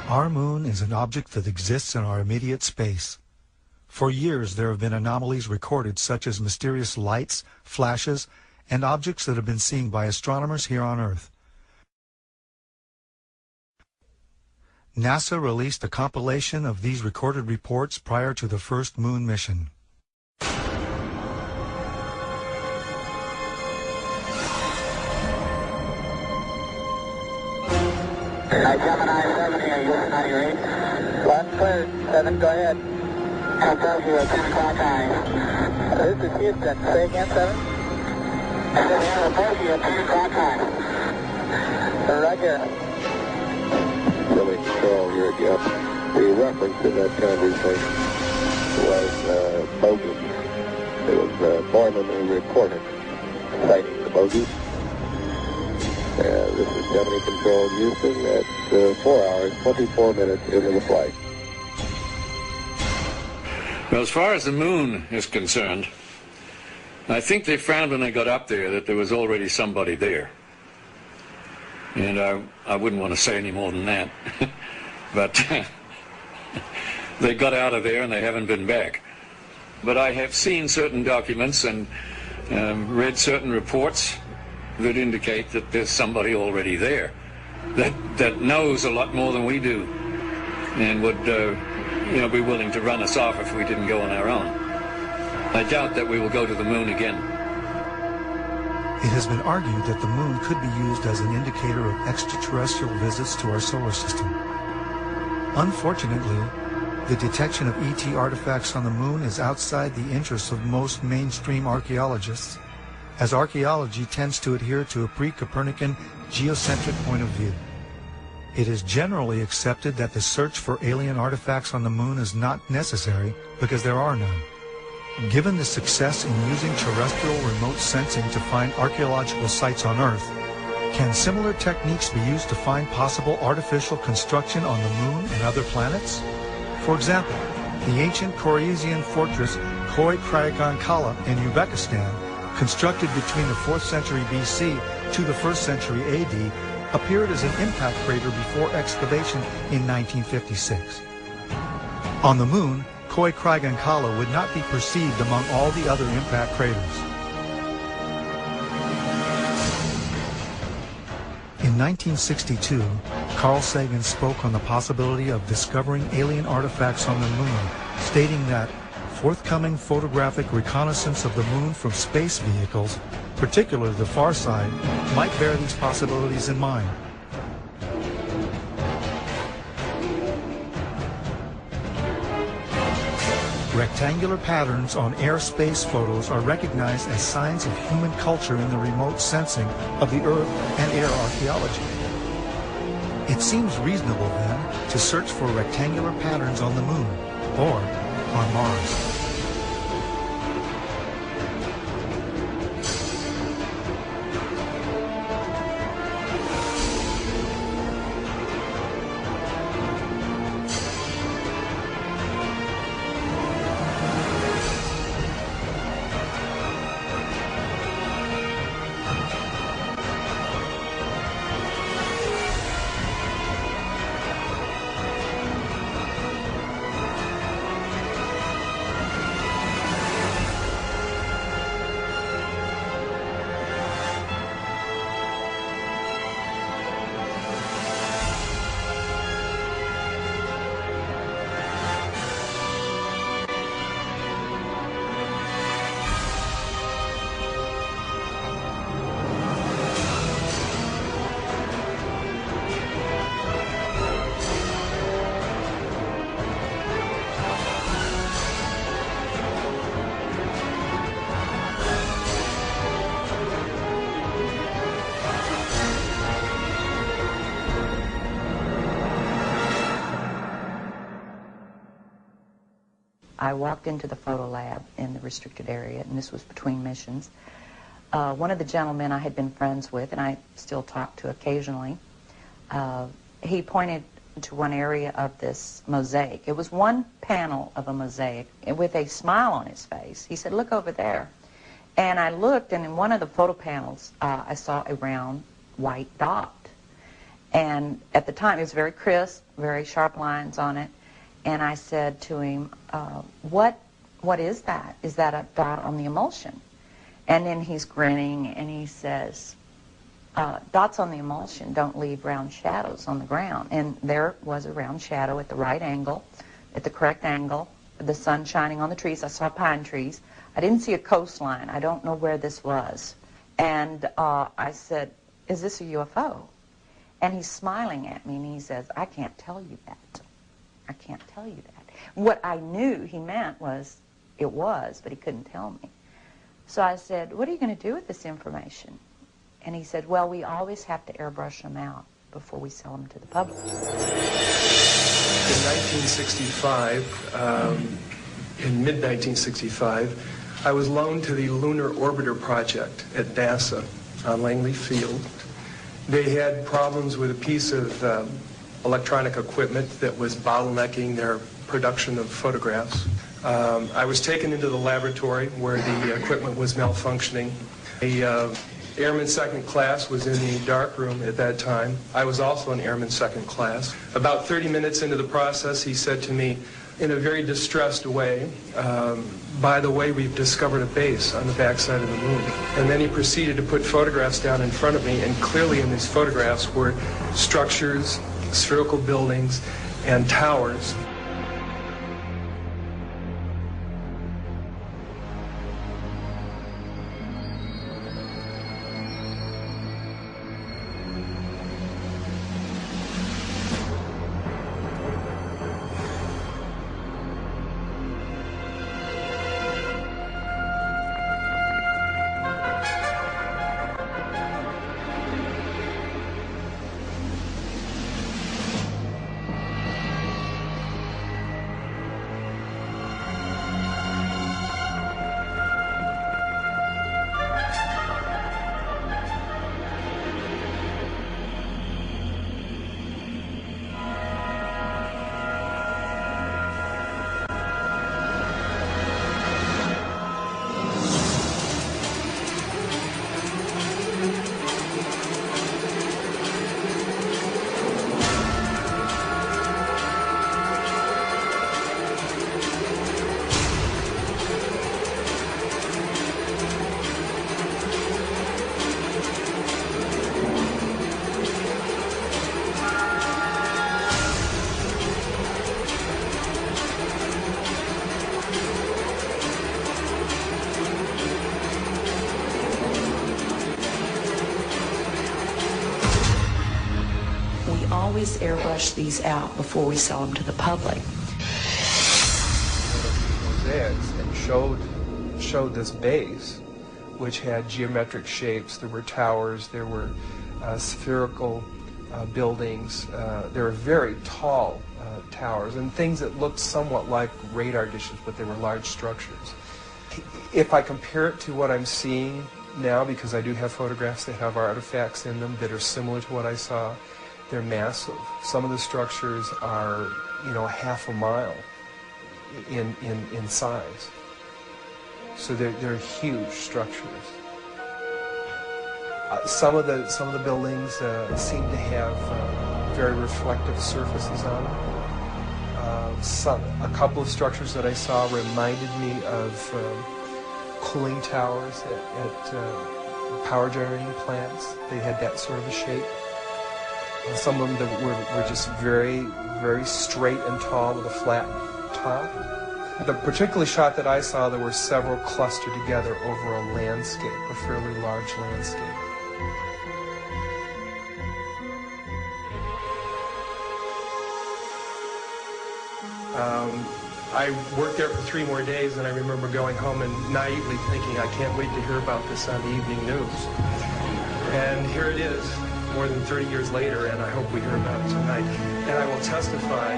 Our moon is an object that exists in our immediate space. For years, there have been anomalies recorded such as mysterious lights, flashes, and objects that have been seen by astronomers here on Earth. NASA released a compilation of these recorded reports prior to the first moon mission. Gemini 7 here, Houston on your 8. Left clear, 7, go ahead. Hotel here, 10 o'clock high. This is Houston, say again, 7? I said we have a report here at 10 o'clock high. Right here. Billy Control here again. The reference in that conversation was bogus. It was Borman who reported citing the bogus. This is Gemini Control Houston. That's 4 hours, 24 minutes into the flight. Well, as far as the moon is concerned, I think they found when they got up there that there was already somebody there. And I wouldn't want to say any more than that. But they got out of there and they haven't been back. But I have seen certain documents and read certain reports that indicate that there's somebody already there that knows a lot more than we do and would be willing to run us off if we didn't go on our own. I doubt that we will go to the moon again. It has been argued that the moon could be used as an indicator of extraterrestrial visits to our solar system. Unfortunately, the detection of ET artifacts on the moon is outside the interests of most mainstream archaeologists, as archaeology tends to adhere to a pre-Copernican geocentric point of view. It is generally accepted that the search for alien artifacts on the moon is not necessary because there are none. Given the success in using terrestrial remote sensing to find archaeological sites on Earth, can similar techniques be used to find possible artificial construction on the moon and other planets? For example, the ancient Khorezmian fortress Khoi Kragan Kala in Uzbekistan, constructed between the 4th century BC to the 1st century AD, appeared as an impact crater before excavation in 1956. On the moon, Khoi Kragan Kala would not be perceived among all the other impact craters. In 1962, Carl Sagan spoke on the possibility of discovering alien artifacts on the moon, stating that forthcoming photographic reconnaissance of the moon from space vehicles, particularly the far side, might bear these possibilities in mind. Rectangular patterns on airspace photos are recognized as signs of human culture in the remote sensing of the Earth and air archaeology. It seems reasonable, then, to search for rectangular patterns on the moon or on Mars. I walked into the photo lab in the restricted area, and this was between missions. One of the gentlemen I had been friends with, and I still talk to occasionally, he pointed to one area of this mosaic. It was one panel of a mosaic with a smile on his face. He said, "Look over there." And I looked, and in one of the photo panels, I saw a round white dot. And at the time, it was very crisp, very sharp lines on it. And I said to him, what is that? Is that a dot on the emulsion? And then he's grinning and he says, dots on the emulsion don't leave round shadows on the ground. And there was a round shadow at the right angle, at the correct angle, the sun shining on the trees. I saw pine trees. I didn't see a coastline. I don't know where this was. And I said, is this a UFO? And he's smiling at me and he says, I can't tell you that. I can't tell you that. What I knew he meant was, it was, but he couldn't tell me. So I said, what are you going to do with this information? And he said, well, we always have to airbrush them out before we sell them to the public. In 1965, in mid-1965, I was loaned to the Lunar Orbiter Project at NASA on Langley Field. They had problems with a piece of electronic equipment that was bottlenecking their production of photographs. I was taken into the laboratory where the equipment was malfunctioning. The Airman Second Class was in the darkroom at that time. I was also an Airman Second Class. About 30 minutes into the process, he said to me in a very distressed way, by the way, we've discovered a base on the backside of the moon. And then he proceeded to put photographs down in front of me, and clearly in these photographs were structures, spherical buildings, and towers. Always airbrush these out before we sell them to the public. Mosaics and showed this base, which had geometric shapes. There were towers, there were spherical buildings, there were very tall towers, and things that looked somewhat like radar dishes, but they were large structures. If I compare it to what I'm seeing now, because I do have photographs that have artifacts in them that are similar to what I saw, they're massive. Some of the structures are, half a mile in size. So they're huge structures. Some of the buildings seem to have very reflective surfaces on them. A couple of structures that I saw reminded me of cooling towers at power generating plants. They had that sort of a shape. Some of them were just very, very straight and tall with a flat top. The particular shot that I saw, there were several clustered together over a landscape, a fairly large landscape. I worked there for 3 more days, and I remember going home and naively thinking, I can't wait to hear about this on the evening news. And here it is, more than 30 years later, and I hope we hear about it tonight. And I will testify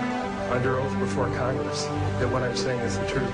under oath before Congress that what I'm saying is the truth.